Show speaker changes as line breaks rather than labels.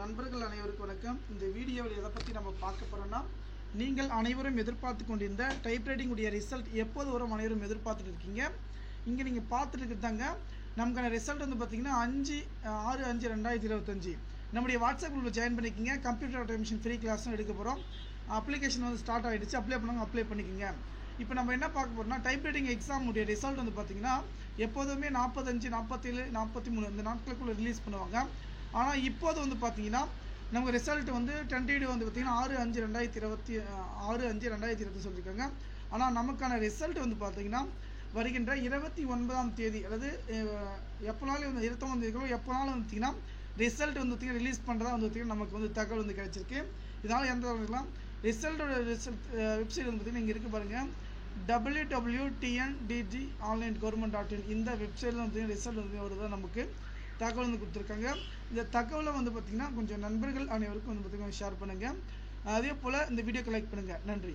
நண்பர்கள் அனைவருக்கும் வணக்கம். இந்த வீடியோவில் எதை பற்றி நம்ம பார்க்க போகிறோம்னா, நீங்கள் அனைவரும் எதிர்பார்த்து கொண்டிருந்த டைப்ரைட்டிங் உடைய ரிசல்ட் எப்போது வரும் அனைவரும் எதிர்பார்த்துட்டு இருக்கீங்க. இங்கே நீங்கள் பார்த்துட்டு இருக்கிறதாங்க நமக்கான ரிசல்ட் வந்து பார்த்தீங்கன்னா 5/6/2025 நம்முடைய வாட்ஸ்அப் குரூப்பில் ஜாயின் பண்ணிக்கிங்க. கம்ப்யூட்டர் ஆட்டோமேஷன் ஃப்ரீ கிளாஸும் எடுக்க போகிறோம். அப்ளிகேஷன் வந்து ஸ்டார்ட் ஆகிடுச்சு. அப்ளை பண்ணுவாங்க, அப்ளை பண்ணிக்கோங்க. இப்போ நம்ம என்ன பார்க்க போகிறோம்னா, டைப்ரைட்டிங் எக்ஸாம் உடைய ரிசல்ட் வந்து பார்த்தீங்கன்னா எப்போதுமே 45, 47, 43 இந்த நாட்களுக்குள்ளே ரிலீஸ் பண்ணுவாங்க. ஆனால் இப்போது வந்து பார்த்தீங்கன்னா நமக்கு ரிசல்ட் வந்து டென்டேட்டிவ் வந்து பார்த்தீங்கன்னா 6/5/2020 சொல்லியிருக்காங்க. ஆனால் நமக்கான ரிசல்ட் வந்து பார்த்தீங்கன்னா வருகின்ற 29ஆம் தேதி, அதாவது எப்போனாலும் வந்து 29ஆம் தேதி எப்போனாலும் வந்து பார்த்தீங்கன்னா ரிசல்ட் வந்து பார்த்தீங்கன்னா ரிலீஸ் பண்ணுறதா வந்து பார்த்தீங்கன்னா நமக்கு வந்து தகவல் வந்து கிடைச்சிருக்கு. இதனால் எந்த இருக்கலாம் ரிசல்ட் வெப்சைட் வந்து பார்த்தீங்கன்னா இங்கே இருக்குது பாருங்கள், www.tndgonline.in இந்த வெப்சைட்டில் வந்து ரிசல்ட் வந்து வருவதாக நமக்கு தகவல் வந்து கொடுத்துருக்காங்க. இந்த தகவலை வந்து பார்த்திங்கன்னா கொஞ்சம் நண்பர்கள் அனைவருக்கும் வந்து பார்த்திங்கன்னா ஷேர் பண்ணுங்கள். அதே போல் இந்த வீடியோக்கு லைக் பண்ணுங்கள். நன்றி.